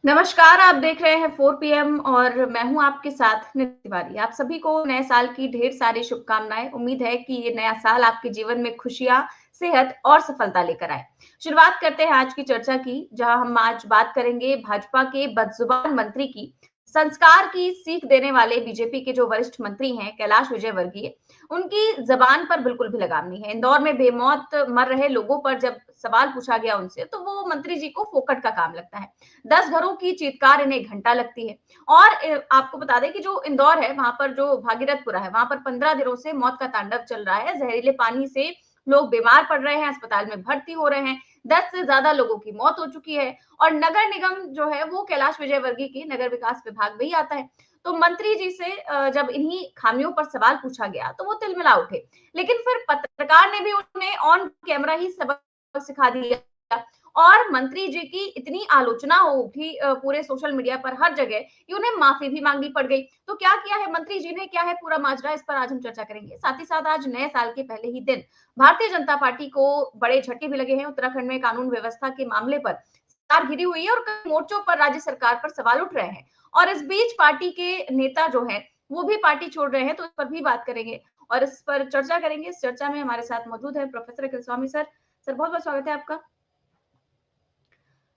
नमस्कार, आप देख रहे हैं 4 पीएम और मैं हूँ आपके साथ निधि तिवारी। आप सभी को नए साल की ढेर सारी शुभकामनाएँ। उम्मीद है कि ये नया साल आपके जीवन में खुशियाँ, सेहत और सफलता लेकर आए। शुरुआत करते हैं आज की चर्चा की, जहाँ हम आज बात करेंगे भाजपा के बदजुबान मंत्री की। संस्कार की सीख देने वाले बीजेपी के जो वरिष्ठ मंत्री हैं, कैलाश विजयवर्गीय, उनकी ज़बान पर बिल्कुल भी लगाम नहीं है। इंदौर में बेमौत मर रहे लोगों पर जब सवाल पूछा गया उनसे, तो वो मंत्री जी को फोकट का काम लगता है। 10 घरों की चीत्कार इन्हें घंटा लगती है। और आपको बता दें कि जो इंदौर है, वहां पर जो भागीरथपुरा है, वहां पर 15 दिनों से मौत का तांडव चल रहा है। जहरीले पानी से लोग बीमार पड़ रहे हैं, अस्पताल में भर्ती हो रहे हैं। 10 से ज्यादा लोगों की मौत हो चुकी है। और नगर निगम जो है वो कैलाश विजयवर्गीय की नगर विकास विभाग में ही आता है। तो मंत्री जी से जब इन्हीं खामियों पर सवाल पूछा गया तो वो तिलमिला उठे। लेकिन फिर पत्रकार ने भी उन्हें ऑन कैमरा ही सबक सिखा दिया। और मंत्री जी की इतनी आलोचना हो उठी पूरे सोशल मीडिया पर हर जगह कि उन्हें माफी भी मांगनी पड़ गई। तो क्या किया है मंत्री जी ने, क्या है पूरा माजरा, इस पर आज हम चर्चा करेंगे। साथ ही साथ आज नए साल के पहले ही दिन भारतीय जनता पार्टी को बड़े झटके भी लगे हैं। उत्तराखंड में कानून व्यवस्था के मामले पर सरकार घिरी हुई है और कई मोर्चों पर राज्य सरकार पर सवाल उठ रहे हैं। और इस बीच पार्टी के नेता जो है वो भी पार्टी छोड़ रहे हैं, तो इस पर भी बात करेंगे और इस पर चर्चा करेंगे। इस चर्चा में हमारे साथ मौजूद है प्रोफेसर अखिल स्वामी सर। सर बहुत बहुत स्वागत है आपका।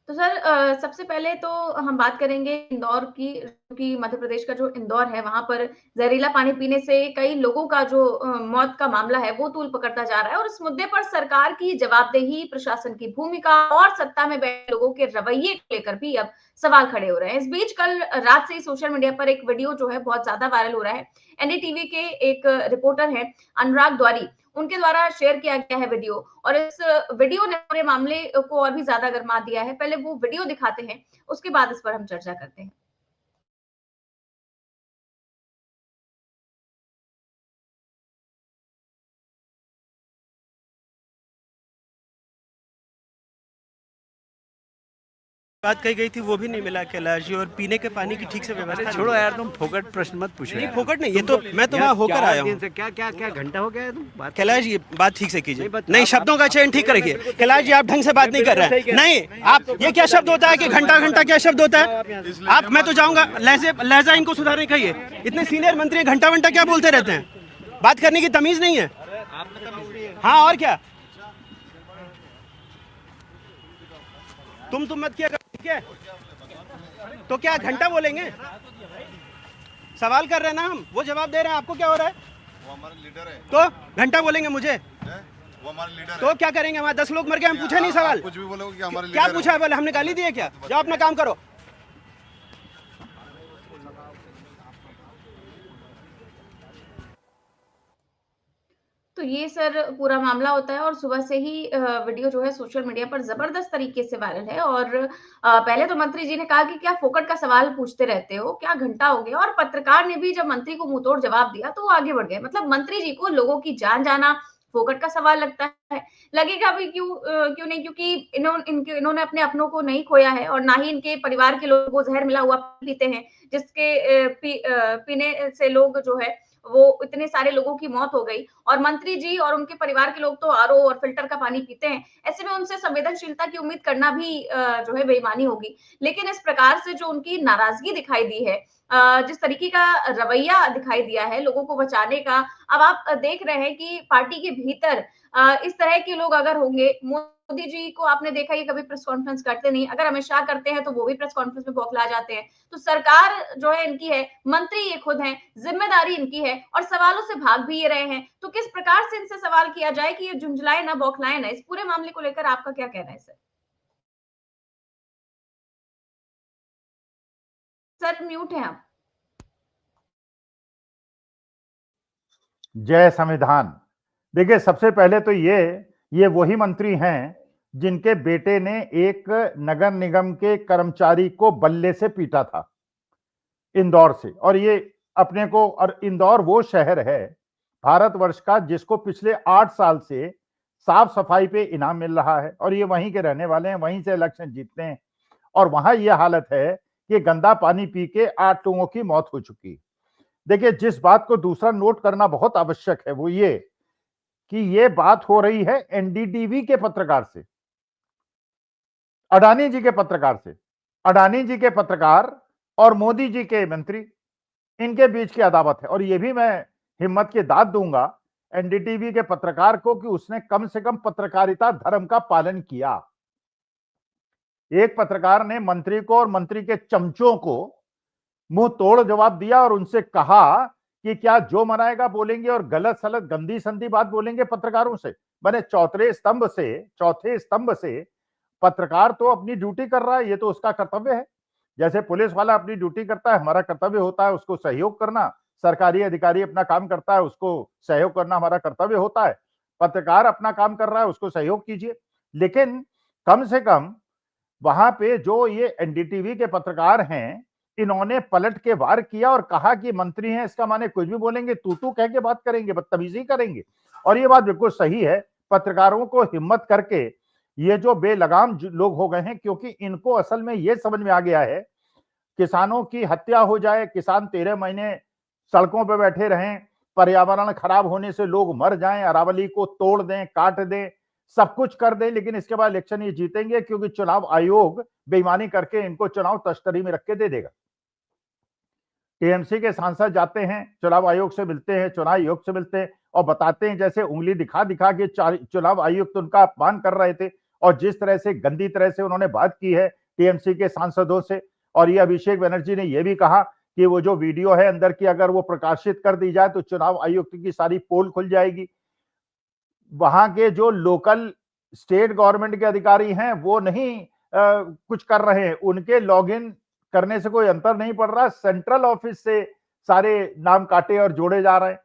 तो सर सबसे पहले तो हम बात करेंगे इंदौर की, कि मध्य प्रदेश का जो इंदौर है वहां पर जहरीला पानी पीने से कई लोगों का जो मौत का मामला है वो तूल पकड़ता जा रहा है। और इस मुद्दे पर सरकार की जवाबदेही, प्रशासन की भूमिका और सत्ता में बैठे लोगों के रवैये को लेकर भी अब सवाल खड़े हो रहे हैं। इस बीच कल रात से ही सोशल मीडिया पर एक वीडियो जो है बहुत ज्यादा वायरल हो रहा है। एनडीटीवी के एक रिपोर्टर है अनुराग द्वारी, उनके द्वारा शेयर किया गया है वीडियो। और इस वीडियो ने पूरे मामले को और भी ज्यादा गरमा दिया है। पहले वो वीडियो दिखाते हैं, उसके बाद इस पर हम चर्चा करते हैं। बात कही गई थी वो भी नहीं मिला कैलाश जी, और पीने के पानी की ठीक से व्यवस्था छोड़ो यार, तुम फोकट प्रश्न मत पूछो नहीं, यार। फोकट नहीं, ये तो मैं तो वहाँ होकर आया हूँ। क्या क्या क्या घंटा हो गया है, तुम बात कैलाश जी बात ठीक से कीजिए। नहीं, नहीं, शब्दों का चयन ठीक रखिए। कैलाश जी आप ढंग से बात नहीं कर रहे हैं। नहीं, आप ये क्या शब्द होता है कि घंटा घंटा क्या शब्द होता है? आप, मैं तो जाऊंगा, लहजा इनको सुधारने कहिए। इतने सीनियर मंत्री घंटा घंटा क्या बोलते रहते हैं? बात करने की तमीज नहीं है। हाँ और क्या, तुम मत किया करो, ठीक है? तो क्या घंटा बोलेंगे? सवाल कर रहे हैं ना हम, वो जवाब दे रहे हैं। आपको क्या हो रहा है? वो हमारे लीडर है। तो घंटा बोलेंगे मुझे? वो हमारे लीडर तो क्या करेंगे? वहाँ 10 लोग मर गए, हम पूछे नहीं सवाल? कुछ भी बोलोगे कि हमारे क्या लीडर पूछा है? बोले हमने गाली दी है क्या? जाओ अपना काम करो। तो ये सर पूरा मामला होता है और सुबह से ही वीडियो जो है सोशल मीडिया पर जबरदस्त तरीके से वायरल है। और पहले तो मंत्री जी ने कहा कि क्या फोकट का सवाल पूछते रहते हो, क्या घंटा हो गया? और पत्रकार ने भी जब मंत्री को मुंहतोड़ जवाब दिया तो वो आगे बढ़ गए। मतलब मंत्री जी को लोगों की जान जाना फोकट का सवाल लगता है। लगेगा भी क्यों नहीं, क्योंकि इन्होंने अपने अपनों को नहीं खोया है और ना ही इनके परिवार के लोग वो जहर मिला हुआ पीते हैं, जिसके पीने से लोग जो है वो इतने सारे लोगों की मौत हो गई। और मंत्री जी और उनके परिवार के लोग तो आरओ और फिल्टर का पानी पीते हैं। ऐसे में उनसे संवेदनशीलता की उम्मीद करना भी जो है बेईमानी होगी। लेकिन इस प्रकार से जो उनकी नाराजगी दिखाई दी है, जिस तरीके का रवैया दिखाई दिया है लोगों को बचाने का, अब आप देख रहे हैं कि पार्टी के भीतर इस तरह के लोग अगर होंगे, मोदी जी को आपने देखा ये कभी प्रेस कॉन्फ्रेंस करते नहीं, अगर अमित शाह करते हैं तो वो भी प्रेस कॉन्फ्रेंस में बौखला जाते हैं। तो सरकार जो है इनकी है, मंत्री ये खुद हैं, जिम्मेदारी इनकी है और सवालों से भाग भी ये रहे हैं। तो किस प्रकार से इनसे सवाल किया जाए कि ये झुंझलाए ना, बौखलाए ना? इस पूरे मामले को लेकर आपका क्या कहना है सर? सर म्यूट हैं आप। जय संविधान। देखिए, सबसे पहले तो ये वही मंत्री हैं जिनके बेटे ने एक नगर निगम के कर्मचारी को बल्ले से पीटा था इंदौर से। और ये अपने को, और इंदौर वो शहर है भारतवर्ष का जिसको पिछले 8 साल से साफ सफाई पे इनाम मिल रहा है, और ये वहीं के रहने वाले हैं, वहीं से इलेक्शन जीतते हैं। और वहां ये हालत है कि गंदा पानी पी के 8 लोगों की मौत हो चुकी। देखिए, जिस बात को दूसरा नोट करना बहुत आवश्यक है वो ये कि ये बात हो रही है एनडीटीवी के पत्रकार से, अडानी जी के पत्रकार से। अडानी जी के पत्रकार और मोदी जी के मंत्री, इनके बीच की अदावत है। और ये भी मैं हिम्मत की दाद दूंगा एनडीटीवी के पत्रकार को कि उसने कम से कम पत्रकारिता धर्म का पालन किया। एक पत्रकार ने मंत्री को और मंत्री के चमचों को मुंह तोड़ जवाब दिया और उनसे कहा कि क्या जो मनाएगा बोलेंगे और गलत सलत गंदी संदी बात बोलेंगे पत्रकारों से। मैंने चौथे स्तंभ से पत्रकार तो अपनी ड्यूटी कर रहा है, ये तो उसका कर्तव्य है। जैसे पुलिस वाला अपनी ड्यूटी करता है, हमारा कर्तव्य होता है उसको सहयोग करना। सरकारी अधिकारी अपना काम करता है, उसको सहयोग करना हमारा कर्तव्य होता है। पत्रकार अपना काम कर रहा है, उसको सहयोग कीजिए। लेकिन कम से कम वहां पे जो ये एनडीटीवी के पत्रकार हैं, इन्होंने पलट के वार किया और कहा कि मंत्री हैं, इसका माने कुछ भी बोलेंगे, तू कह के बात करेंगे, बदतमीजी करेंगे। और ये बात बिल्कुल सही है। पत्रकारों को हिम्मत करके ये जो बेलगाम लोग हो गए हैं, क्योंकि इनको असल में ये समझ में आ गया है किसानों की हत्या हो जाए, किसान 13 महीने सड़कों पर बैठे रहें, पर्यावरण खराब होने से लोग मर जाएं, अरावली को तोड़ दें, काट दें, सब कुछ कर दें, लेकिन इसके बाद इलेक्शन ये जीतेंगे क्योंकि चुनाव आयोग बेईमानी करके इनको चुनाव तश्तरी में रख के दे देगा। टीएमसी के सांसद जाते हैं, चुनाव आयोग से मिलते हैं, चुनाव आयोग से मिलते हैं और बताते हैं जैसे उंगली दिखा दिखा के चुनाव आयुक्त उनका अपमान कर रहे थे। और जिस तरह से गंदी तरह से उन्होंने बात की है टीएमसी के सांसदों से। और ये अभिषेक बनर्जी ने यह भी कहा कि वो जो वीडियो है अंदर की, अगर वो प्रकाशित कर दी जाए तो चुनाव आयुक्त की सारी पोल खुल जाएगी। वहां के जो लोकल स्टेट गवर्नमेंट के अधिकारी हैं वो नहीं कुछ कर रहे हैं, उनके लॉगिन करने से कोई अंतर नहीं पड़ रहा। सेंट्रल ऑफिस से सारे नाम काटे और जोड़े जा रहे हैं।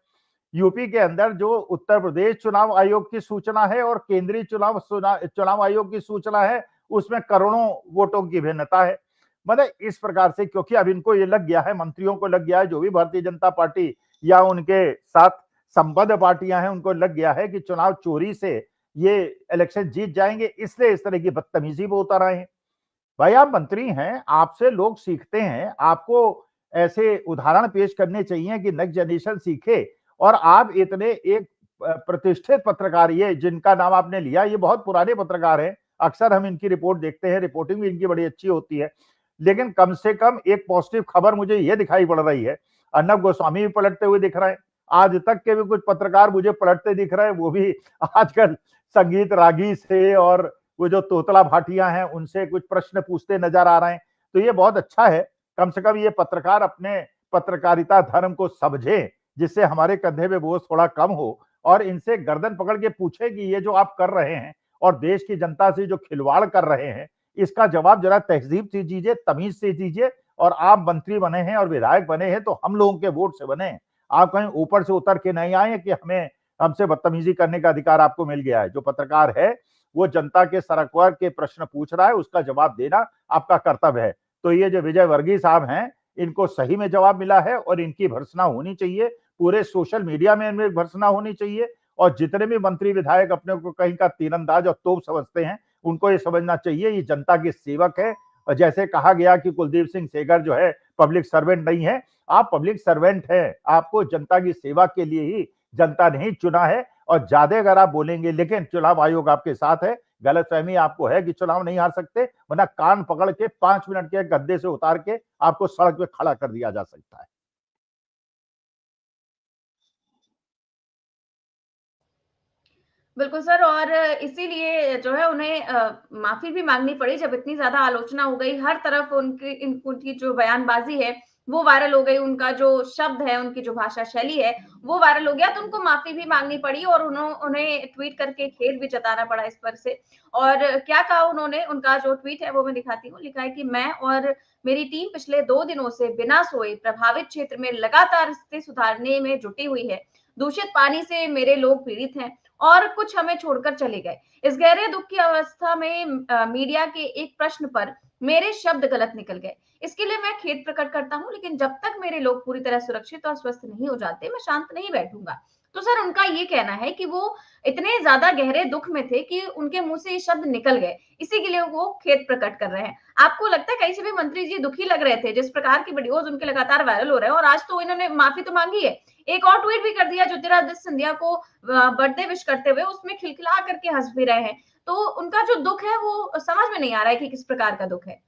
यूपी के अंदर जो उत्तर प्रदेश चुनाव आयोग की सूचना है और केंद्रीय चुनाव आयोग की सूचना है, उसमें करोड़ों वोटों की भिन्नता है। मतलब इस प्रकार से, क्योंकि अब इनको ये लग गया है, मंत्रियों को लग गया है, जो भी भारतीय जनता पार्टी या उनके साथ संबद्ध पार्टियां हैं, उनको लग गया है कि चुनाव चोरी से ये इलेक्शन जीत जाएंगे, इसलिए इस तरह की बदतमीजी में उतर आए हैं। भाई आप मंत्री हैं, आपसे लोग सीखते हैं, आपको ऐसे उदाहरण पेश करने चाहिए कि नेक्स्ट जनरेशन सीखे। और आप इतने एक प्रतिष्ठित पत्रकार, ये जिनका नाम आपने लिया, ये बहुत पुराने पत्रकार हैं, अक्सर हम इनकी रिपोर्ट देखते हैं, रिपोर्टिंग भी इनकी बड़ी अच्छी होती है। लेकिन कम से कम एक पॉजिटिव खबर मुझे ये दिखाई पड़ रही है, अर्नब गोस्वामी भी पलटते हुए दिख रहे हैं, आज तक के भी कुछ पत्रकार मुझे पलटते दिख रहे हैं, वो भी आजकल संगीत रागी से और वो जो तोतला भाटियां हैं उनसे कुछ प्रश्न पूछते नजर आ रहे हैं। तो ये बहुत अच्छा है, कम से कम ये पत्रकार अपने पत्रकारिता धर्म को समझे, जिससे हमारे कंधे पे बोझ थोड़ा कम हो और इनसे गर्दन पकड़ के पूछे कि ये जो आप कर रहे हैं और देश की जनता से जो खिलवाड़ कर रहे हैं, इसका जवाब जरा तहजीब से दीजिए, तमीज से दीजिए। और आप मंत्री बने हैं और विधायक बने हैं तो हम लोगों के वोट से बने हैं, आप कहीं ऊपर से उतर के नहीं आए कि हमसे बदतमीजी करने का अधिकार आपको मिल गया है। जो पत्रकार है वो जनता के सरकार के प्रश्न पूछ रहा है, उसका जवाब देना आपका कर्तव्य है। तो ये जो विजय वर्गीय साहब हैं, इनको सही में जवाब मिला है और इनकी भर्त्सना होनी चाहिए, पूरे सोशल मीडिया में इनमें भर्त्सना होनी चाहिए। और जितने भी मंत्री विधायक अपने को कहीं का तीरंदाज और तोप समझते हैं, उनको ये समझना चाहिए ये जनता के सेवक है। और जैसे कहा गया कि कुलदीप सिंह सेंगर जो है पब्लिक सर्वेंट नहीं है, आप पब्लिक सर्वेंट हैं, आपको जनता की सेवा के लिए ही जनता ने चुना है। और ज्यादा अगर आप बोलेंगे, लेकिन चुनाव आयोग आपके साथ है, गलतफहमी आपको है कि चुनाव नहीं हार सकते, वरना कान पकड़ के 5 मिनट के गद्दे से उतार के आपको सड़क पे खड़ा कर दिया जा सकता है। बिल्कुल सर, और इसीलिए जो है उन्हें माफी भी मांगनी पड़ी जब इतनी ज्यादा आलोचना हो गई। हर तरफ उनकी जो बयानबाजी है वो वायरल हो गई, उनका जो शब्द है, उनकी जो भाषा शैली है वो वायरल हो गया, तो उनको माफी भी मांगनी पड़ी और उन्हें ट्वीट करके खेद भी जताना पड़ा इस पर से। और क्या कहा उन्होंने, उनका जो ट्वीट है वो मैं दिखाती हूँ। लिखा है कि मैं और मेरी टीम पिछले 2 दिनों से बिना सोए प्रभावित क्षेत्र में लगातार स्थिति सुधारने में जुटी हुई है। दूषित पानी से मेरे लोग पीड़ित हैं और कुछ हमें छोड़कर चले गए। इस गहरे दुख की अवस्था में मीडिया के एक प्रश्न पर मेरे शब्द गलत निकल गए। इसके लिए मैं खेद प्रकट करता हूं, लेकिन जब तक मेरे लोग पूरी तरह सुरक्षित और स्वस्थ नहीं हो जाते, मैं शांत नहीं बैठूंगा। तो सर उनका ये कहना है कि वो इतने ज्यादा गहरे दुख में थे कि उनके मुंह से ये शब्द निकल गए, इसी के लिए वो खेद प्रकट कर रहे हैं। आपको लगता है कहीं से भी मंत्री जी दुखी लग रहे थे, जिस प्रकार की वीडियोज उनके लगातार वायरल हो रहे हैं, और आज तो इन्होंने माफी तो मांगी है, एक और ट्वीट भी कर दिया ज्योतिरादित्य सिंधिया को बर्थडे विश करते हुए, उसमें खिलखिला करके हंस भी रहे हैं। तो उनका जो दुख है वो समझ में नहीं आ रहा है कि किस प्रकार का दुख है।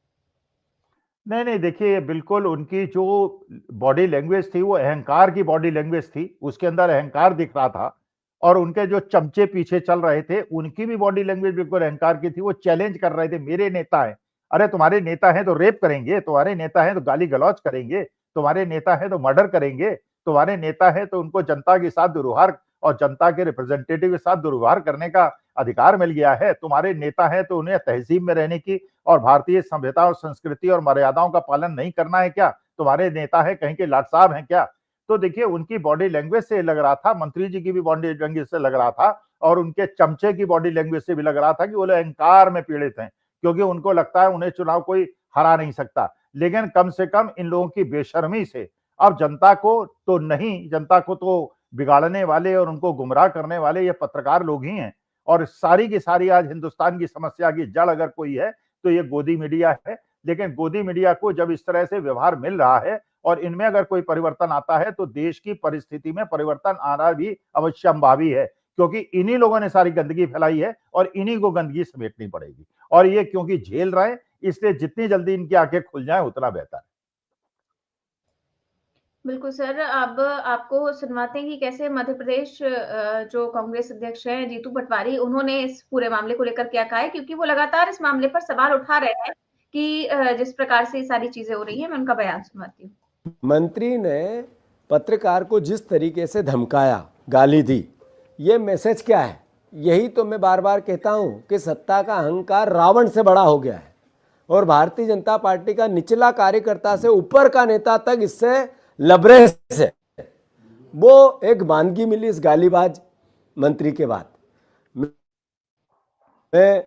नहीं नहीं, देखिए बिल्कुल उनकी जो बॉडी लैंग्वेज थी वो अहंकार की बॉडी लैंग्वेज थी, उसके अंदर अहंकार दिख रहा था। और उनके जो चमचे पीछे चल रहे थे उनकी भी बॉडी लैंग्वेज बिल्कुल अहंकार की थी, वो चैलेंज कर रहे थे, मेरे नेता हैं। अरे तुम्हारे नेता हैं तो रेप करेंगे, तुम्हारे नेता हैं तो गाली गलौज करेंगे, तुम्हारे नेता हैं तो मर्डर करेंगे, तुम्हारे नेता हैं तो उनको जनता के साथ दुर्व्यवहार और जनता के रिप्रेजेंटेटिव के साथ दुर्व्यवहार करने का अधिकार मिल गया है, तुम्हारे नेता हैं तो उन्हें तहजीब में रहने की और भारतीय सभ्यता और संस्कृति और मर्यादाओं का पालन नहीं करना है क्या? तुम्हारे नेता है कहीं के लाट साहब हैं क्या? तो देखिए उनकी बॉडी लैंग्वेज से लग रहा था, मंत्री जी की भी बॉडी लैंग्वेज से लग रहा था और उनके चमचे की बॉडी लैंग्वेज से भी लग रहा था कि वो लोग अहंकार में पीड़ित हैं, क्योंकि उनको लगता है उन्हें चुनाव कोई हरा नहीं सकता। लेकिन कम से कम इन लोगों की बेशर्मी से अब जनता को तो नहीं, जनता को तो बिगाड़ने वाले और उनको गुमराह करने वाले ये पत्रकार लोग ही हैं। और सारी की सारी आज हिंदुस्तान की समस्या की जड़ अगर कोई है तो ये गोदी मीडिया है। लेकिन गोदी मीडिया को जब इस तरह से व्यवहार मिल रहा है और इनमें अगर कोई परिवर्तन आता है तो देश की परिस्थिति में परिवर्तन आना भी अवश्यंभावी है, क्योंकि इन्हीं लोगों ने सारी गंदगी फैलाई है और इन्हीं को गंदगी समेटनी पड़ेगी। और ये क्योंकि झेल रहे हैं इसलिए जितनी जल्दी इनकी आंखें खुल जाए उतना बेहतर है। बिल्कुल सर, अब आपको सुनवाते हैं कि कैसे मध्य प्रदेश जो कांग्रेस अध्यक्ष हैं जीतू पटवारी, उन्होंने इस पूरे मामले को लेकर क्या कहा है, क्योंकि वो लगातार इस मामले पर सवाल उठा रहे हैं कि जिस प्रकार से ये सारी चीजें हो रही हैं। मैं उनका बयान सुनवाती हूँ। मंत्री ने पत्रकार को जिस तरीके से धमकाया, गाली दी, ये मैसेज क्या है? यही तो मैं बार बार कहता हूं कि सत्ता का अहंकार रावण से बड़ा हो गया है और भारतीय जनता पार्टी का निचला कार्यकर्ता से ऊपर का नेता तक इससे लबरेज है। वो एक मानगी मिली इस गालीबाज मंत्री के बाद। मैं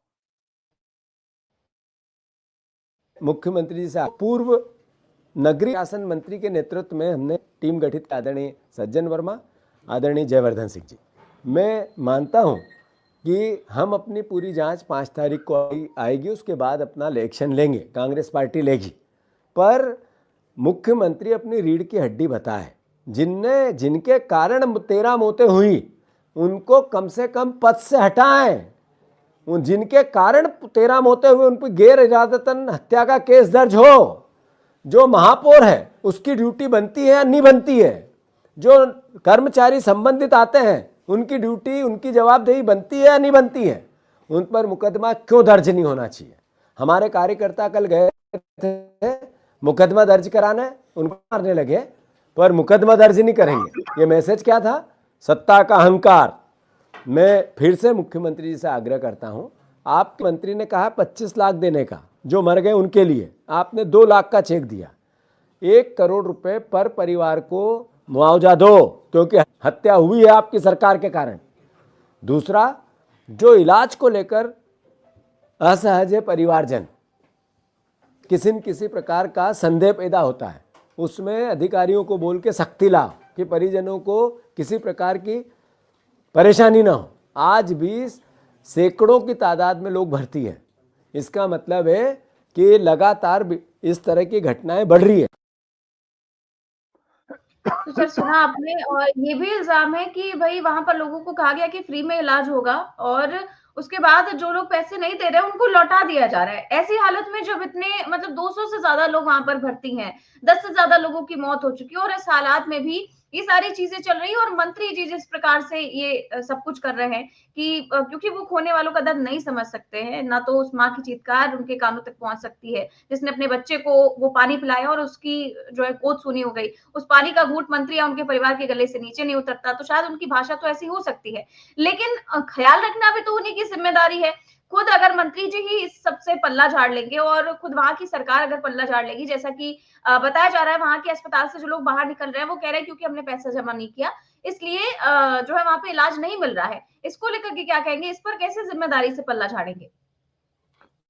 मुख्यमंत्री जी से पूर्व नगरीय शासन मंत्री के नेतृत्व में हमने टीम गठित, आदरणीय सज्जन वर्मा, आदरणीय जयवर्धन सिंह जी। मैं मानता हूं कि हम अपनी पूरी जांच 5 तारीख को आएगी, उसके बाद अपना इलेक्शन लेंगे, कांग्रेस पार्टी लेगी। पर मुख्यमंत्री अपनी रीढ़ की हड्डी बताए, जिनके कारण 13 मौतें हुई उनको कम से कम पद से हटाएं। उन जिनके कारण 13 मौतें हुई उन पर गैर इरादतन हत्या का केस दर्ज हो। जो महापौर है उसकी ड्यूटी बनती है या नहीं बनती है? जो कर्मचारी संबंधित आते हैं उनकी ड्यूटी, उनकी जवाबदेही बनती है या नहीं बनती है? उन पर मुकदमा क्यों दर्ज नहीं होना चाहिए? हमारे कार्यकर्ता कल गए थे मुकदमा दर्ज कराने, उनको मारने लगे, पर मुकदमा दर्ज नहीं करेंगे। ये मैसेज क्या था? सत्ता का अहंकार। मैं फिर से मुख्यमंत्री जी से आग्रह करता हूं, आपके मंत्री ने कहा 25 लाख देने का, जो मर गए उनके लिए, आपने 2 लाख का चेक दिया। 1 करोड़ रुपए पर परिवार को मुआवजा दो, क्योंकि हत्या हुई है आपकी सरकार के कारण। दूसरा, जो इलाज को लेकर असहज है परिवारजन, किसी न किसी प्रकार का संदेह पैदा होता है, उसमें अधिकारियों को बोल के सख्ती लाओ कि परिजनों को किसी प्रकार की परेशानी ना हो। आज भी सैकड़ों की तादाद में लोग भर्ती हैं। इसका मतलब है कि लगातार इस तरह की घटनाएं बढ़ रही है। तो सर सुना आपने, और ये भी इल्जाम है कि भाई वहां पर लोगों को कहा गया कि फ्री में इलाज होगा और उसके बाद जो लोग पैसे नहीं दे रहे उनको लौटा दिया जा रहा है। ऐसी हालत में जब इतने मतलब 200 से ज्यादा लोग वहां पर भर्ती हैं, 10 से ज्यादा लोगों की मौत हो चुकी है और इस हालात में भी ये सारी चीजें चल रही है और मंत्री जी जिस प्रकार से ये सब कुछ कर रहे हैं कि क्योंकि वो खोने वालों का दर्द नहीं समझ सकते हैं, ना तो उस माँ की चीत्कार उनके कानों तक पहुंच सकती है जिसने अपने बच्चे को वो पानी पिलाया और उसकी जो है गोद सूनी हो गई, उस पानी का घूंट मंत्री या उनके परिवार के गले से नीचे नहीं उतरता, तो शायद उनकी भाषा तो ऐसी हो सकती है, लेकिन ख्याल रखना भी तो उन्हीं की जिम्मेदारी है। खुद अगर मंत्री जी ही इस सबसे पल्ला झाड़ लेंगे और खुद वहां की सरकार अगर पल्ला झाड़ लेगी, जैसा कि बताया जा रहा है वहां के अस्पताल से जो लोग बाहर निकल रहे हैं वो कह रहे हैं क्योंकि हमने पैसा जमा नहीं किया इसलिए जो है वहां पे इलाज नहीं मिल रहा है, इसको लेकर के क्या कहेंगे? इस पर कैसे जिम्मेदारी से पल्ला झाड़ेंगे?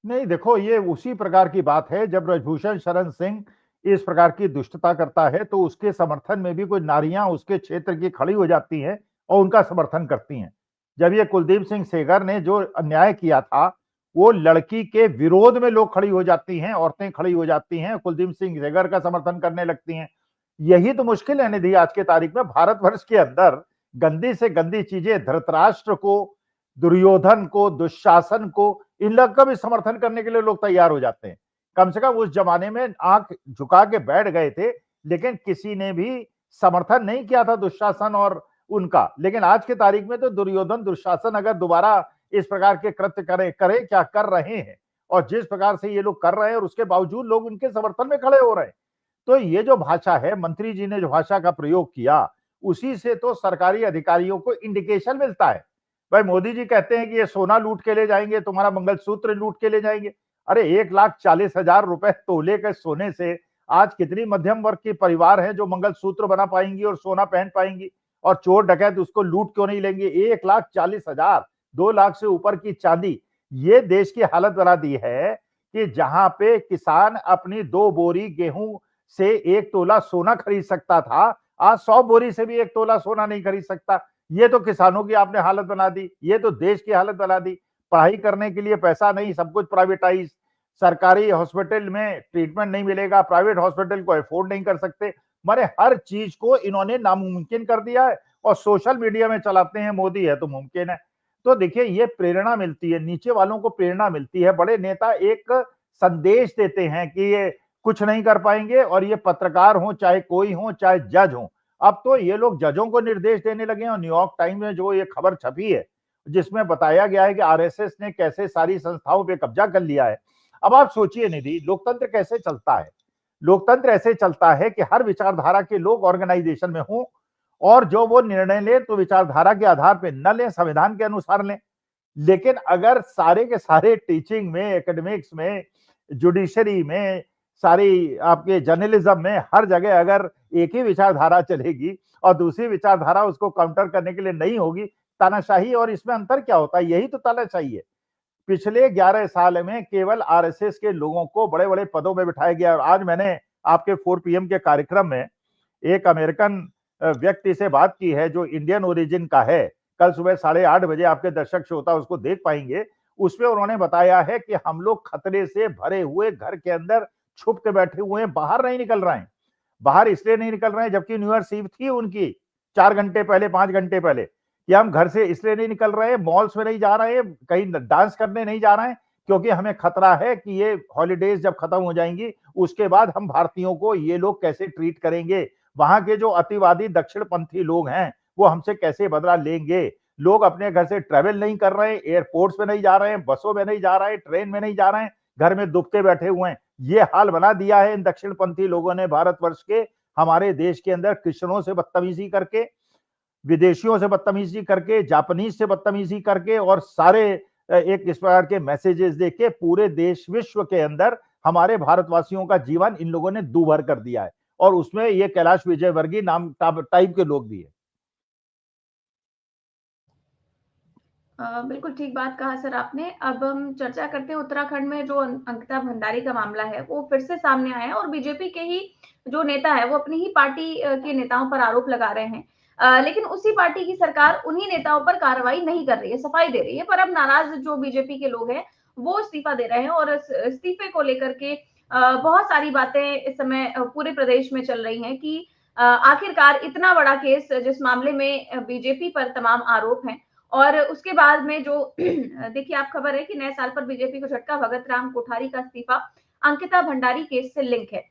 नहीं देखो, ये उसी प्रकार की बात है, जब ब्रजभूषण शरण सिंह इस प्रकार की दुष्टता करता है तो उसके समर्थन में भी कुछ नारियां उसके क्षेत्र की खड़ी हो जाती हैं और उनका समर्थन करती हैं। जब ये कुलदीप सिंह सेंगर ने जो अन्याय किया था, वो लड़की के विरोध में लोग खड़ी हो जाती हैं, औरतें खड़ी हो जाती हैं, कुलदीप सिंह सेंगर का समर्थन करने लगती हैं। यही तो मुश्किल है निधि आज के तारीख में भारतवर्ष के अंदर। गंदी से गंदी चीजें धृतराष्ट्र को, दुर्योधन को, दुशासन को, इन लोग का भी समर्थन करने के लिए लोग तैयार हो जाते हैं। कम से कम उस जमाने में आंख झुका के बैठ गए थे, लेकिन किसी ने भी समर्थन नहीं किया था दुशासन और उनका। लेकिन आज की तारीख में तो दुर्योधन दुशासन अगर दोबारा इस प्रकार के कृत्य करे क्या कर रहे हैं, और जिस प्रकार से ये लोग कर रहे हैं, और उसके बावजूद लोग उनके समर्थन में खड़े हो रहे हैं। तो ये जो भाषा है, मंत्री जी ने जो भाषा का प्रयोग किया, उसी से तो सरकारी अधिकारियों को इंडिकेशन मिलता है। भाई मोदी जी कहते हैं कि ये सोना लूट के ले जाएंगे, तुम्हारा मंगलसूत्र लूट के ले जाएंगे। अरे 1,40,000 रुपए तोले के सोने से आज कितनी मध्यम वर्ग के परिवार हैं जो मंगलसूत्र बना पाएंगी और सोना पहन पाएंगी, और चोर डकैत उसको लूट क्यों नहीं लेंगे। 1,40,000, 2 लाख से ऊपर की चांदी, ये देश की हालत बना दी है कि जहां पे किसान अपनी 2 बोरी गेहूं से 1 तोला सोना खरीद सकता था, आज 100 बोरी से भी 1 तोला सोना नहीं खरीद सकता। ये तो किसानों की आपने हालत बना दी, ये तो देश की हालत बना दी। पढ़ाई करने के लिए पैसा नहीं, सब कुछ प्राइवेटाइज, सरकारी हॉस्पिटल में ट्रीटमेंट नहीं मिलेगा, प्राइवेट हॉस्पिटल को अफोर्ड नहीं कर सकते। मारे हर चीज को इन्होंने नामुमकिन कर दिया है, और सोशल मीडिया में चलाते हैं मोदी है तो मुमकिन है। तो देखिए ये प्रेरणा मिलती है, नीचे वालों को प्रेरणा मिलती है। बड़े नेता एक संदेश देते हैं कि ये कुछ नहीं कर पाएंगे, और ये पत्रकार हो, चाहे कोई हो, चाहे जज हो। अब तो ये लोग जजों को निर्देश देने लगे हैं। और न्यूयॉर्क टाइम्स में जो ये खबर छपी है, जिसमें बताया गया है कि आरएसएस ने कैसे सारी संस्थाओं पे कब्जा कर लिया है। अब आप सोचिए निधि, लोकतंत्र कैसे चलता है। लोकतंत्र ऐसे चलता है कि हर विचारधारा के लोग ऑर्गेनाइजेशन में हों, और जो वो निर्णय ले तो विचारधारा के आधार पे न लें, संविधान के अनुसार लें। लेकिन अगर सारे के सारे टीचिंग में, एकेडमिक्स में, जुडिशरी में, सारी आपके जर्नलिज्म में, हर जगह अगर एक ही विचारधारा चलेगी और दूसरी विचारधारा उसको काउंटर करने के लिए नहीं होगी, तानाशाही। और इसमें अंतर क्या होता है, यही तो तानाशाही है। पिछले 11 साल में केवल आरएसएस के लोगों को बड़े बड़े पदों में बिठाया गया। और आज मैंने आपके 4 PM के कार्यक्रम में एक अमेरिकन व्यक्ति से बात की है जो इंडियन ओरिजिन का है। कल सुबह 8:30 बजे आपके दर्शक श्रोता उसको देख पाएंगे। उसमें उन्होंने बताया है कि हम लोग खतरे से भरे हुए घर के अंदर छुप के बैठे हुए हैं, बाहर नहीं निकल रहे हैं। बाहर इसलिए नहीं निकल रहे हैं जबकि न्यू ईयर ईव थी उनकी 4 घंटे पहले, 5 घंटे पहले, कि हम घर से इसलिए नहीं निकल रहे हैं, मॉल्स में नहीं जा रहे हैं, कहीं डांस करने नहीं जा रहे हैं, क्योंकि हमें खतरा है कि ये हॉलीडेज जब खत्म हो जाएंगी उसके बाद हम भारतीयों को ये लोग कैसे ट्रीट करेंगे। वहां के जो अतिवादी दक्षिणपंथी लोग हैं वो हमसे कैसे बदला लेंगे। लोग अपने घर से ट्रेवल नहीं कर रहे हैं, एयरपोर्ट्स में नहीं जा रहे हैं, बसों में नहीं जा रहे हैं, ट्रेन में नहीं जा रहे हैं, घर में दुबके बैठे हुए हैं। ये हाल बना दिया है इन दक्षिणपंथी लोगों ने भारतवर्ष के, हमारे देश के अंदर क्रिश्चियनों से बदतमीजी करके, विदेशियों से बदतमीजी करके, जापानीज से बदतमीजी करके, और सारे एक इस प्रकार के मैसेजेस देके पूरे देश विश्व के अंदर हमारे भारतवासियों का जीवन इन लोगों ने दूभर कर दिया है। और उसमें ये कैलाश विजयवर्गीय नाम टाइप के लोग भी है। बिल्कुल ठीक बात कहा सर आपने। अब हम चर्चा करते हैं उत्तराखंड में जो अंकिता भंडारी का मामला है वो फिर से सामने आया है, और बीजेपी के ही जो नेता है वो अपनी ही पार्टी के नेताओं पर आरोप लगा रहे हैं। लेकिन उसी पार्टी की सरकार उन्हीं नेताओं पर कार्रवाई नहीं कर रही है, सफाई दे रही है। पर अब नाराज जो बीजेपी के लोग हैं वो इस्तीफा दे रहे हैं, और इस्तीफे को लेकर के बहुत सारी बातें इस समय पूरे प्रदेश में चल रही हैं कि आखिरकार इतना बड़ा केस जिस मामले में बीजेपी पर तमाम आरोप हैं, और उसके बाद में जो देखिए आप खबर है कि नए साल पर बीजेपी को झटका, भगत राम कोठारी का इस्तीफा अंकिता भंडारी केस से लिंक है।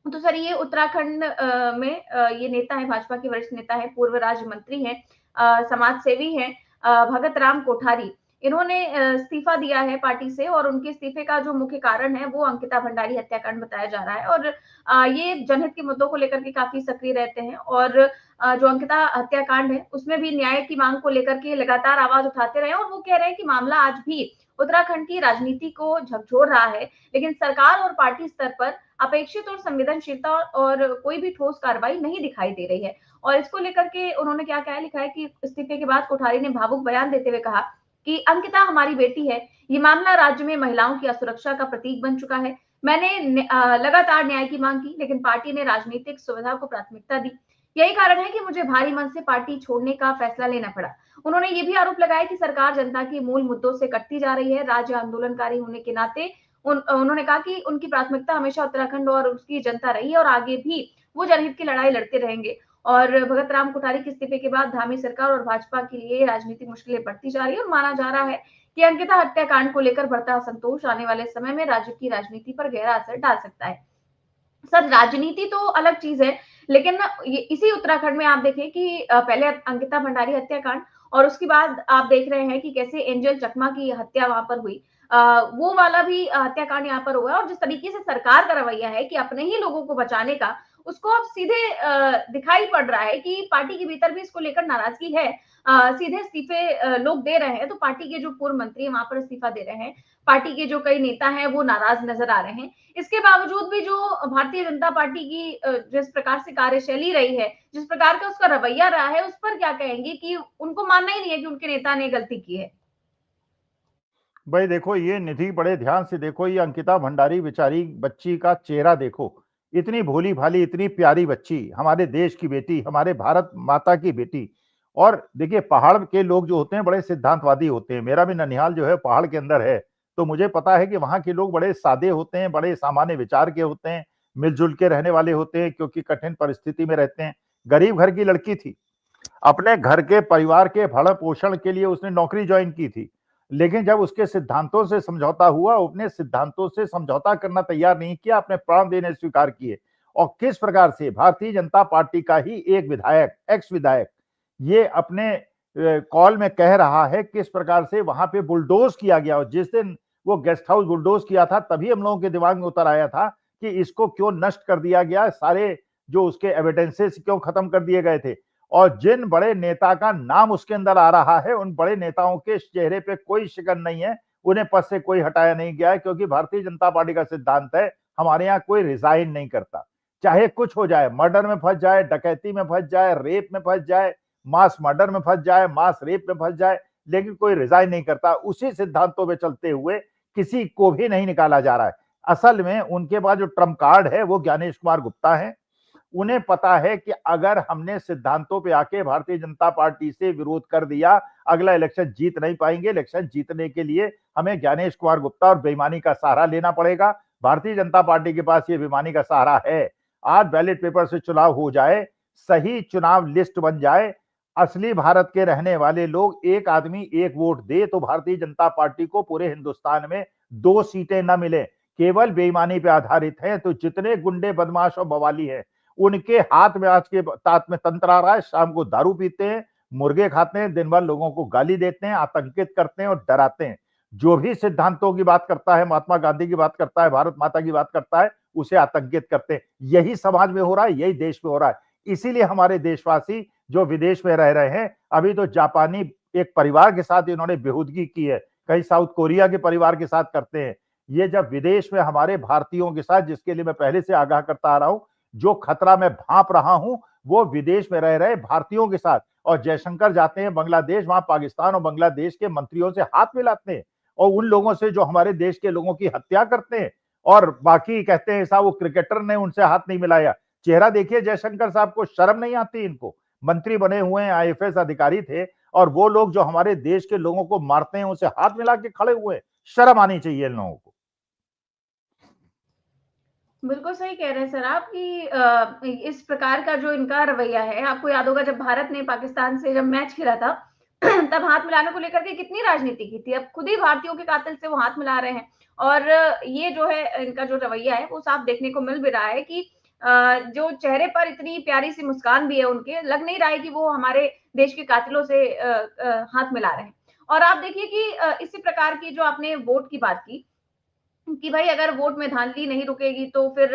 तो सर ये उत्तराखंड में ये नेता है, भाजपा के वरिष्ठ नेता है, पूर्व राज्य मंत्री हैं, समाज सेवी हैं, भगत राम कोठारी। इन्होंने इस्तीफा दिया है पार्टी से, और उनके इस्तीफे का जो मुख्य कारण है वो अंकिता भंडारी हत्याकांड बताया जा रहा है। और ये जनहित के मुद्दों को लेकर के काफी सक्रिय रहते हैं, और जो अंकिता हत्याकांड है उसमें भी न्याय की मांग को लेकर के लगातार आवाज उठाते रहे, और वो कह रहे हैं कि मामला आज भी उत्तराखंड की राजनीति को झकझोर रहा है, लेकिन सरकार और पार्टी स्तर पर अपेक्षित और संवेदनशीलता और कोई भी ठोस कार्रवाई नहीं दिखाई दे रही है। और इसको लेकर के उन्होंने क्या क्या लिखा है कि इस्तीफे के बाद कोठारी ने भावुक बयान देते हुए कहा कि अंकिता हमारी बेटी है, ये मामला राज्य में महिलाओं की असुरक्षा का प्रतीक बन चुका है। मैंने लगातार न्याय की मांग की, लेकिन पार्टी ने राजनीतिक सुविधा को प्राथमिकता दी। यही कारण है कि मुझे भारी मन से पार्टी छोड़ने का फैसला लेना पड़ा। उन्होंने ये भी आरोप लगाया कि सरकार जनता के मूल मुद्दों से कटती जा रही है। राज्य आंदोलनकारी होने के नाते उन्होंने कहा कि उनकी प्राथमिकता हमेशा उत्तराखंड और उसकी जनता रही है, और आगे भी वो जनहित की लड़ाई लड़ते रहेंगे। और भगत राम कोठारी के इस्तीफे के बाद धामी सरकार और भाजपा के लिए राजनीतिक मुश्किलें बढ़ती जा रही है, और माना जा रहा है कि अंकिता हत्याकांड को लेकर बढ़ता असंतोष आने वाले समय में राज्य की राजनीति पर गहरा असर डाल सकता है। सर, राजनीति तो अलग चीज है, लेकिन ना इसी उत्तराखंड में आप देखें कि पहले अंकिता भंडारी हत्याकांड और उसके बाद आप देख रहे हैं कि कैसे एंजल चकमा की हत्या वहां पर हुई। वो वाला भी हत्याकांड यहाँ पर हुआ, और जिस तरीके से सरकार का रवैया है कि अपने ही लोगों को बचाने का, उसको अब सीधे दिखाई पड़ रहा है कि पार्टी के भीतर भी इसको लेकर नाराजगी है। सीधे इस्तीफे लोग दे रहे हैं, तो पार्टी के जो पूर्व मंत्री है वहां पर इस्तीफा दे रहे हैं, पार्टी के जो कई नेता हैं वो नाराज नजर आ रहे हैं। इसके बावजूद भी जो भारतीय जनता पार्टी की जिस प्रकार से कार्यशैली रही है, जिस प्रकार का उसका रवैया रहा है, उस पर क्या कहेंगे कि उनको मानना ही नहीं है कि उनके नेता ने गलती की है? भाई देखो, ये निधि बड़े ध्यान से देखो, ये अंकिता भंडारी बेचारी बच्ची का चेहरा देखो। इतनी भोली भाली, इतनी प्यारी बच्ची, हमारे देश की बेटी, हमारे भारत माता की बेटी। और देखिए, पहाड़ के लोग जो होते हैं बड़े सिद्धांतवादी होते हैं। मेरा भी ननिहाल जो है पहाड़ के अंदर है, तो मुझे पता है कि वहां के लोग बड़े सादे होते हैं, बड़े सामान्य विचार के होते हैं, मिलजुल के रहने वाले होते हैं, क्योंकि कठिन परिस्थिति में रहते हैं। गरीब घर की लड़की थी, अपने घर के परिवार के भरण पोषण के लिए उसने नौकरी ज्वाइन की थी, लेकिन जब उसके सिद्धांतों से समझौता हुआ, अपने सिद्धांतों से समझौता करना तैयार नहीं किया, अपने प्राण देने स्वीकार किए। और किस प्रकार से भारतीय जनता पार्टी का ही एक विधायक, एक्स विधायक, ये अपने कॉल में कह रहा है किस प्रकार से वहां पे बुलडोज किया गया। और जिस दिन वो गेस्ट हाउस बुलडोज किया था, तभी हम लोगों के दिमाग में उतर आया था कि इसको क्यों नष्ट कर दिया गया, सारे जो उसके एविडेंसेस क्यों खत्म कर दिए गए थे। और जिन बड़े नेता का नाम उसके अंदर आ रहा है, उन बड़े नेताओं के चेहरे पे कोई शिकन नहीं है, उन्हें पद से कोई हटाया नहीं गया है, क्योंकि भारतीय जनता पार्टी का सिद्धांत है, हमारे यहाँ कोई रिजाइन नहीं करता, चाहे कुछ हो जाए, मर्डर में फंस जाए, डकैती में फंस जाए, रेप में फंस जाए, मास मर्डर में फंस जाए, मास रेप में फंस जाए, लेकिन कोई रिजाइन नहीं करता। उसी सिद्धांतों में चलते हुए किसी को भी नहीं निकाला जा रहा है। असल में उनके पास जो ट्रम्प कार्ड है वो ज्ञानेश कुमार गुप्ता है। उन्हें पता है कि अगर हमने सिद्धांतों पे आके भारतीय जनता पार्टी से विरोध कर दिया, अगला इलेक्शन जीत नहीं पाएंगे। इलेक्शन जीतने के लिए हमें ज्ञानेश कुमार गुप्ता और बेईमानी का सहारा लेना पड़ेगा। भारतीय जनता पार्टी के पास ये बेईमानी का सहारा है। आज बैलेट पेपर से चुनाव हो जाए, सही चुनाव लिस्ट बन जाए, असली भारत के रहने वाले लोग एक आदमी एक वोट दे, तो भारतीय जनता पार्टी को पूरे हिंदुस्तान में 2 सीटें न मिले, केवल बेईमानी पे आधारित है। तो जितने गुंडे, बदमाश और बवाली हैं, उनके हाथ में आज के तात में तंत्र आ रहा है। शाम को दारू पीते हैं, मुर्गे खाते हैं, दिन भर लोगों को गाली देते हैं, आतंकित करते हैं और डराते हैं। जो भी सिद्धांतों की बात करता है, महात्मा गांधी की बात करता है, भारत माता की बात करता है, उसे आतंकित करते हैं। यही समाज में हो रहा है, यही देश में हो रहा है। इसीलिए हमारे देशवासी जो विदेश में रह रहे हैं, अभी तो जापानी एक परिवार के साथ इन्होंने बेहूदगी की है, कहीं साउथ कोरिया के परिवार के साथ करते हैं। ये जब विदेश में हमारे भारतीयों के साथ, जिसके लिए मैं पहले से आगाह करता आ रहा हूं, जो खतरा मैं भांप रहा हूं, वो विदेश में रह रहे भारतीयों के साथ। और जयशंकर जाते हैं बांग्लादेश, वहां पाकिस्तान और बांग्लादेश के मंत्रियों से हाथ मिलाते हैं, और उन लोगों से जो हमारे देश के लोगों की हत्या करते हैं, और बाकी कहते हैं साहब वो क्रिकेटर ने उनसे हाथ नहीं मिलाया। चेहरा देखिए जयशंकर साहब को, शर्म नहीं आती इनको। मंत्री बने हुए हैं, आईएफएस अधिकारी थे, और वो लोग जो हमारे देश के लोगों को मारते हैं उनसे हाथ मिला के खड़े हुए। शर्म आनी चाहिए इन लोगों को। बिल्कुल सही कह रहे हैं सर आप कि इस प्रकार का जो इनका रवैया है, आपको याद होगा जब भारत ने पाकिस्तान से जब मैच खेला था तब हाथ मिलाने को लेकर के कितनी राजनीति की थी। अब खुद ही भारतीयों के कातिल से वो हाथ मिला रहे हैं, और ये जो है इनका जो रवैया है वो साफ देखने को मिल भी रहा है कि जो चेहरे पर इतनी प्यारी सी मुस्कान भी है उनके, लग नहीं रहा है कि वो हमारे देश के कातिलों से हाथ मिला रहे हैं। और आप देखिए कि इसी प्रकार की जो आपने वोट की बात की कि भाई अगर वोट में धांधली नहीं रुकेगी तो फिर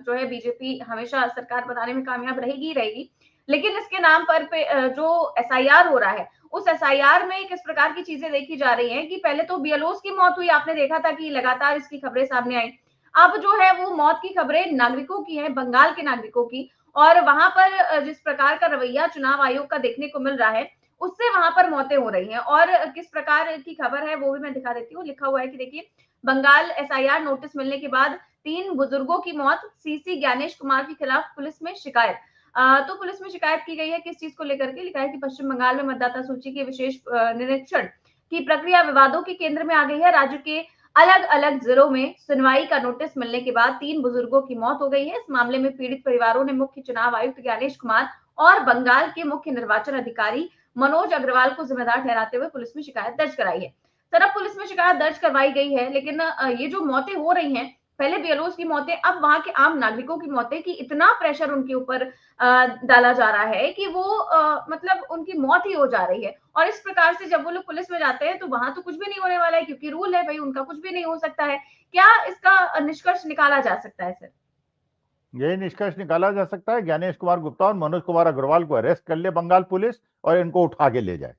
जो है बीजेपी हमेशा सरकार बनाने में कामयाब रहेगी ही रहेगी। लेकिन इसके नाम पर जो एसआईआर हो रहा है, उस एसआईआर में किस प्रकार की चीजें देखी जा रही हैं कि पहले तो बीएलओस की मौत हुई, आपने देखा था कि लगातार इसकी खबरें सामने आई। अब जो है वो मौत की खबरें नागरिकों की है, बंगाल के नागरिकों की, और वहां पर जिस प्रकार का रवैया चुनाव आयोग का देखने को मिल रहा है, उससे वहां पर मौतें हो रही हैं। और किस प्रकार की खबर है वो भी मैं दिखा देती हूँ। लिखा हुआ है कि देखिए, बंगाल एसआईआर नोटिस मिलने के बाद 3 बुजुर्गों की मौत, सीसी ज्ञानेश कुमार के खिलाफ पुलिस में शिकायत। तो पुलिस में शिकायत की गई है, किस चीज को लेकर के? लिखा है कि पश्चिम बंगाल में मतदाता सूची के विशेष निरीक्षण की प्रक्रिया विवादों के केंद्र में आ गई है। राज्य के अलग अलग जिलों में सुनवाई का नोटिस मिलने के बाद 3 बुजुर्गों की मौत हो गई है। इस मामले में पीड़ित परिवारों ने मुख्य चुनाव आयुक्त ज्ञानेश कुमार और बंगाल के मुख्य निर्वाचन अधिकारी मनोज अग्रवाल को जिम्मेदार ठहराते हुए पुलिस में शिकायत दर्ज कराई है। सर अब पुलिस में शिकायत दर्ज करवाई गई है, लेकिन ये जो मौतें हो रही हैं, पहले बीएलओज की मौतें, अब वहां के आम नागरिकों की मौतें, कि इतना प्रेशर उनके ऊपर डाला जा रहा है कि वो मतलब उनकी मौत ही हो जा रही है। और इस प्रकार से जब वो लोग पुलिस में जाते हैं तो वहां तो कुछ भी नहीं होने वाला है, क्योंकि रूल है भाई, उनका कुछ भी नहीं हो सकता है। क्या इसका निष्कर्ष निकाला जा सकता है सर? यही निष्कर्ष निकाला जा सकता है, ज्ञानेश कुमार गुप्ता और मनोज कुमार अग्रवाल को अरेस्ट कर ले बंगाल पुलिस और इनको उठा के ले जाए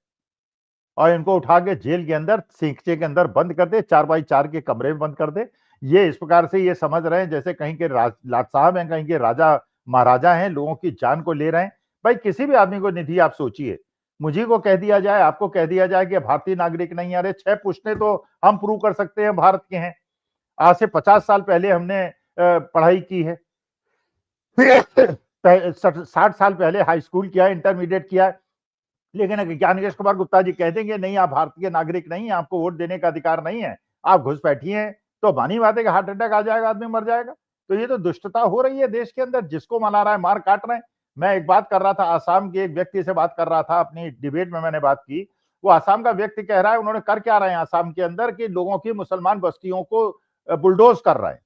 और इनको उठा के जेल के अंदर सींगचे के अंदर बंद कर दे, 4x4 के कमरे में बंद कर दे। ये इस प्रकार से ये समझ रहे हैं जैसे कहीं के लाट साहब हैं, कहीं के राजा महाराजा हैं, लोगों की जान को ले रहे हैं। भाई किसी भी आदमी को निधि आप सोचिए, मुझी को कह दिया जाए, आपको कह दिया जाए कि भारतीय नागरिक नहीं, अरे 6 पुश्ते तो हम प्रूव कर सकते हैं भारत के हैं। आज से 50 साल पहले हमने पढ़ाई की है, 60 साल पहले हाई स्कूल किया, इंटरमीडिएट किया, लेकिन ज्ञानेश कुमार गुप्ता जी कह देंगे नहीं आप भारतीय नागरिक नहीं, आपको वोट देने का अधिकार नहीं है, आप घुसपैठी हैं, तो मानी बात है कि हार्ट अटैक आ जाएगा, आदमी मर जाएगा। तो ये तो दुष्टता हो रही है देश के अंदर, जिसको मना रहा है मार काट रहे हैं। मैं एक बात कर रहा था, आसाम के एक व्यक्ति से बात कर रहा था, अपनी डिबेट में मैंने बात की, वो आसाम का व्यक्ति कह रहा है उन्होंने कर क्या रहे हैं आसाम के अंदर कि लोगों की मुसलमान बस्तियों को बुलडोज कर रहे हैं।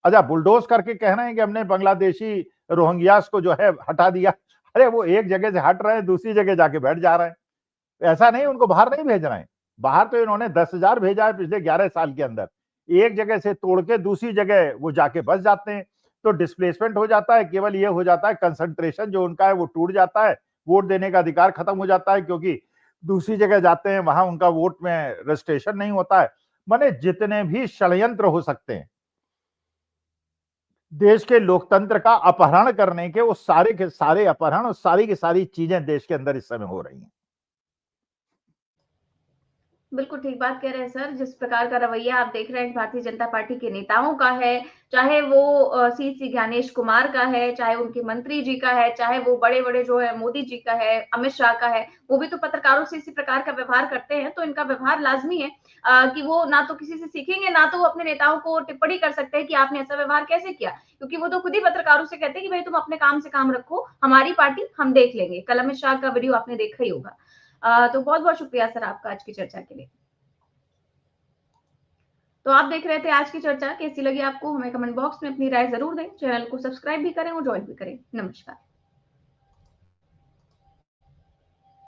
अच्छा, बुलडोज करके कह रहे हैं कि हमने बांग्लादेशी रोहिंग्यास को जो है हटा दिया। अरे वो एक जगह से हट रहे हैं, दूसरी जगह जाके बैठ जा रहे हैं। ऐसा नहीं, उनको बाहर नहीं भेज रहे हैं, बाहर तो इन्होंने 10,000 भेजा है पिछले 11 साल के अंदर। एक जगह से तोड़ के दूसरी जगह वो जाके बस जाते हैं, तो डिस्प्लेसमेंट हो जाता है। केवल ये हो जाता है कंसंट्रेशन जो उनका है वो टूट जाता है, वोट देने का अधिकार खत्म हो जाता है, क्योंकि दूसरी जगह जाते हैं, वहां उनका वोट में रजिस्ट्रेशन नहीं होता है। माने जितने भी षड्यंत्र हो सकते हैं देश के लोकतंत्र का अपहरण करने के, वो सारे के सारे अपहरण और सारी की सारी चीजें देश के अंदर इस समय हो रही हैं। बिल्कुल ठीक बात कह रहे हैं सर। जिस प्रकार का रवैया आप देख रहे हैं भारतीय जनता पार्टी के नेताओं का है, चाहे वो सी ज्ञानेश कुमार का है, चाहे उनके मंत्री जी का है, चाहे वो बड़े-बड़े जो है मोदी जी का है, अमित शाह का है, वो भी तो पत्रकारों से इसी प्रकार का व्यवहार करते हैं। तो इनका व्यवहार लाज़मी है कि वो ना तो किसी से सीखेंगे, ना तो वो अपने नेताओं को टिप्पणी कर सकते हैं कि आपने ऐसा व्यवहार कैसे किया? क्योंकि वो तो खुद ही पत्रकारों से कहते हैं कि भाई तुम अपने काम से काम रखो, हमारी पार्टी हम देख लेंगे। कल अमित शाह का वीडियो आपने देखा ही होगा। तो बहुत-बहुत शुक्रिया सर आपका आज की चर्चा के लिए। तो आप देख रहे थे आज की चर्चा, कैसी लगी आपको? हमें कमेंट बॉक्स में अपनी राय ज़रूर दें। चैनल को सब्सक्राइब भी करें और जॉइन भी करें। नमस्कार।